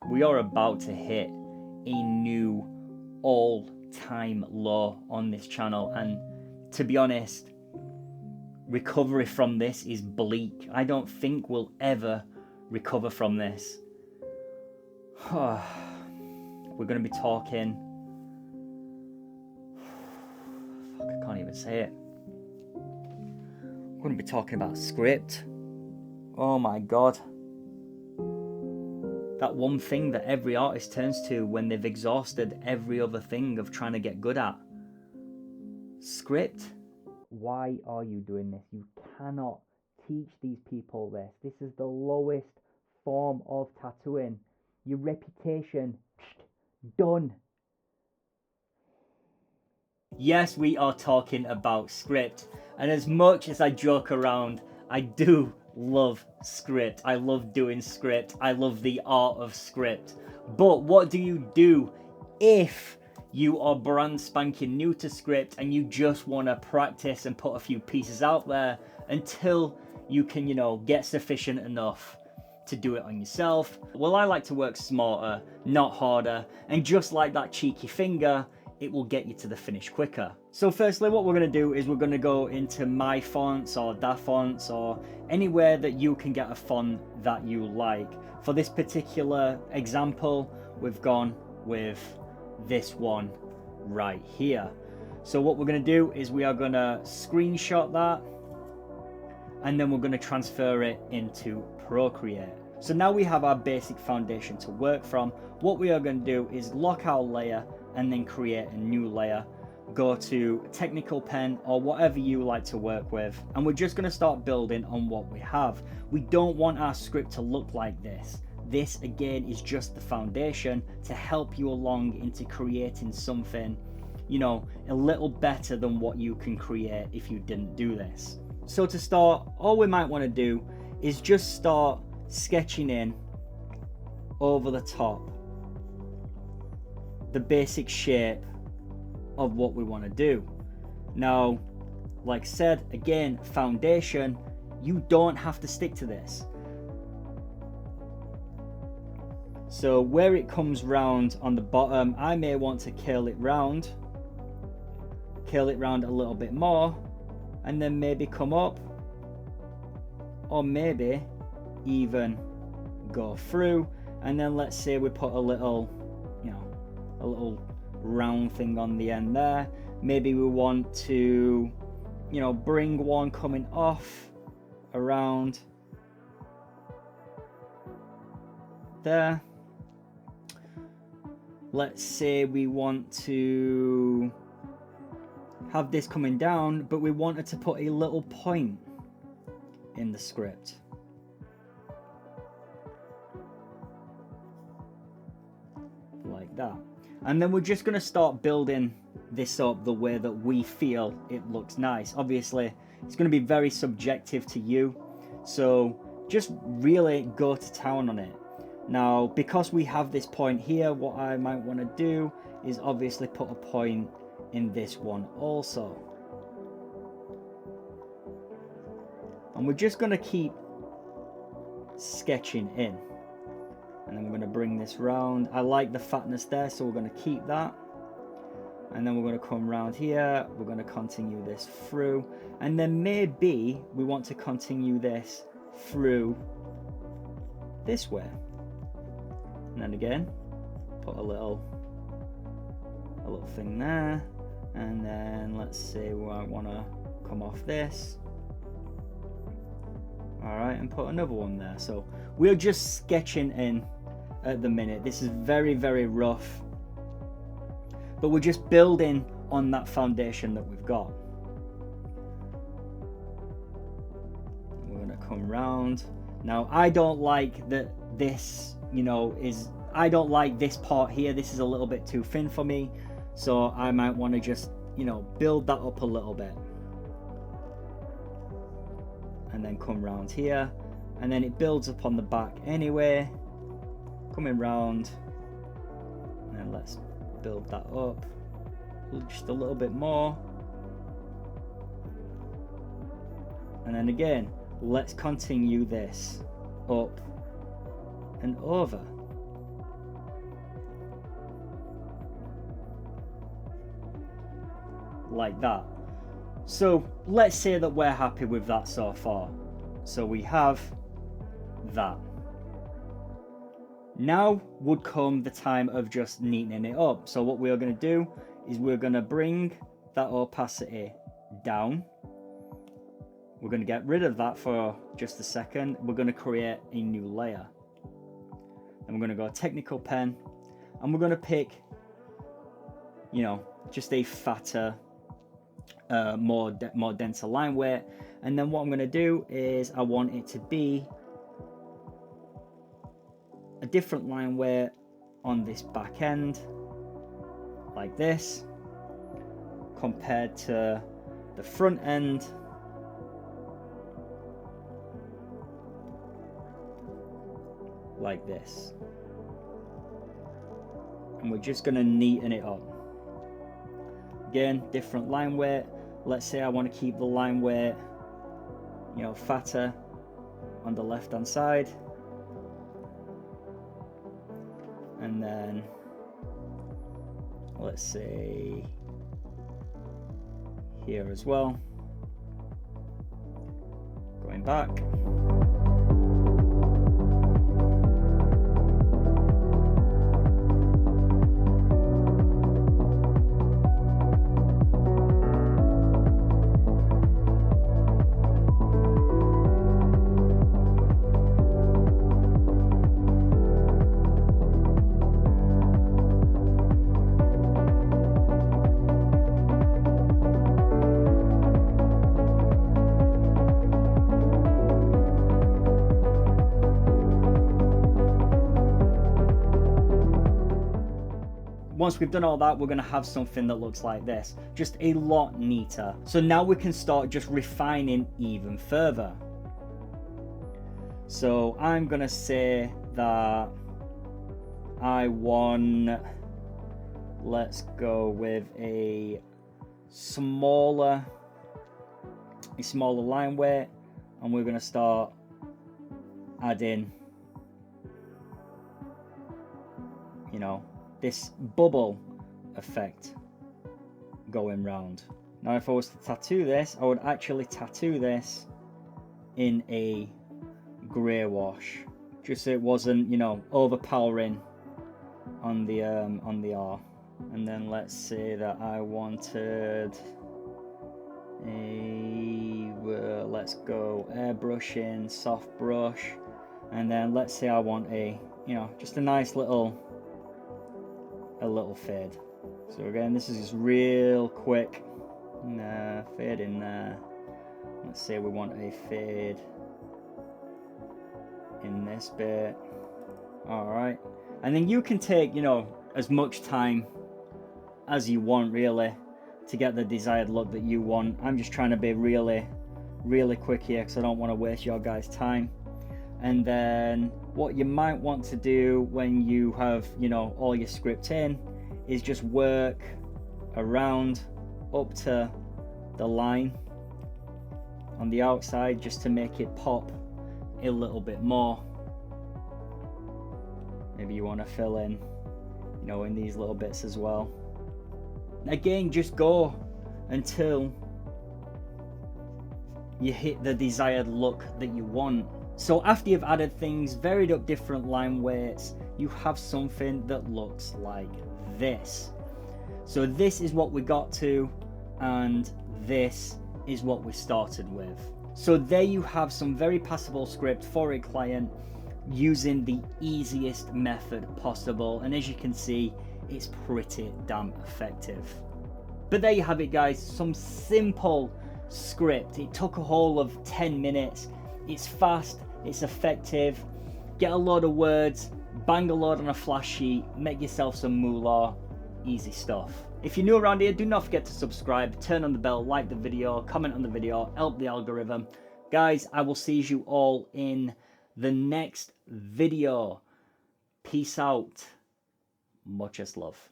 we are about to hit a new all-time low on this channel, and to be honest, recovery from this is bleak. I don't think we'll ever recover from this. We're going to be talking, fuck, I can't even say it. We're going to be talking about script. Oh my god. That one thing that every artist turns to when they've exhausted every other thing of trying to get good at. Script. Why are you doing this? You cannot teach these people this. This is the lowest form of tattooing. Your reputation, done. Yes, we are talking about script. And as much as I joke around, I do love script. I love doing script. I love the art of script. But what do you do if you are brand spanking new to script and you just want to practice and put a few pieces out there until you can, get sufficient enough to do it on yourself? Well, I like to work smarter, not harder, and just like that cheeky finger, it will get you to the finish quicker. So firstly, what we're going to do is we're going to go into my fonts or da fonts or anywhere that you can get a font that you like. For this particular example, we've gone with this one right here. So what we're going to do is we are going to screenshot that, and then we're going to transfer it into Procreate. So now we have our basic foundation to work from. What we are going to do is lock our layer and then create a new layer. Go to Technical Pen or whatever you like to work with, and we're just going to start building on what we have. We don't want our script to look like this. This again is just the foundation to help you along into creating something, a little better than what you can create if you didn't do this. So to start, all we might want to do is just start sketching in over the top the basic shape of what we want to do. Now, like I said, again, foundation, you don't have to stick to this. So where it comes round on the bottom, I may want to curl it round a little bit more, and then maybe come up, or maybe even go through, and then let's say we put a little round thing on the end there. Maybe we want to bring one coming off around there. Let's say we want to have this coming down, but we wanted to put a little point in the script. Like that. And then we're just going to start building this up the way that we feel it looks nice. Obviously, it's going to be very subjective to you. So just really go to town on it. Now, because we have this point here, what I might want to do is obviously put a point in this one also. And we're just going to keep sketching in. And then we're going to bring this round. I like the fatness there, so we're going to keep that. And then we're going to come around here. We're going to continue this through. And then maybe we want to continue this through this way. And then again, put a little thing there. And then let's say we want to come off this. All right, and put another one there. So we're just sketching in at the minute. This is very, very rough, but we're just building on that foundation that we've got. We're gonna come round. Now, I don't like that this, I don't like this part here. This is a little bit too thin for me. So I might want to just, build that up a little bit. And then come round here, and then it builds up on the back anyway, coming round, and then let's build that up just a little bit more, and then again let's continue this up and over. like that. So let's say that we're happy with that so far. So we have that. Now would come the time of just neatening it up. So what we're going to do is we're going to bring that opacity down. We're going to get rid of that for just a second. We're going to create a new layer. And we're going to go technical pen, and we're going to pick, you know, just a fatter, more denser line weight. And then what I'm going to do is I want it to be a different line weight on this back end, like this, compared to the front end. Like this. And we're just going to neaten it up. Again, different line weight. Let's say I want to keep the line weight, you know, fatter on the left hand side. And then let's say here as well. Going back. Once we've done all that, we're going to have something that looks like this, just a lot neater. So now we can start just refining even further. So I'm going to say that I want, let's go with a smaller line weight, and we're going to start adding, you know, this bubble effect going round. Now if I was to tattoo this, I would actually tattoo this in a grey wash, just so it wasn't, you know, overpowering on the R. And then let's say that I wanted a let's go airbrushing, soft brush, and then let's say I want a, you know, just a nice little fade. So again, this is just real quick. Fade in there. Let's say we want a fade in this bit. All right, and then you can take, you know, as much time as you want really to get the desired look that you want. I'm just trying to be really quick here because I don't want to waste your guys' time. And then what you might want to do when you have, you know, all your script in is just work around up to the line on the outside just to make it pop a little bit more. Maybe you want to fill in, you know, in these little bits as well. Again, just go until you hit the desired look that you want. So after you've added things, varied up different line weights, you have something that looks like this. So this is what we got to, and this is what we started with. So there you have some very passable script for a client using the easiest method possible, and as you can see, it's pretty damn effective. But there you have it guys, some simple script. It took a whole of 10 minutes. It's fast, it's effective. Get a load of words, bang a load on a flash sheet, make yourself some moolah. Easy stuff. If you're new around here, do not forget to subscribe, turn on the bell, like the video, comment on the video, help the algorithm. Guys, I will see you all in the next video. Peace out. Muchas love.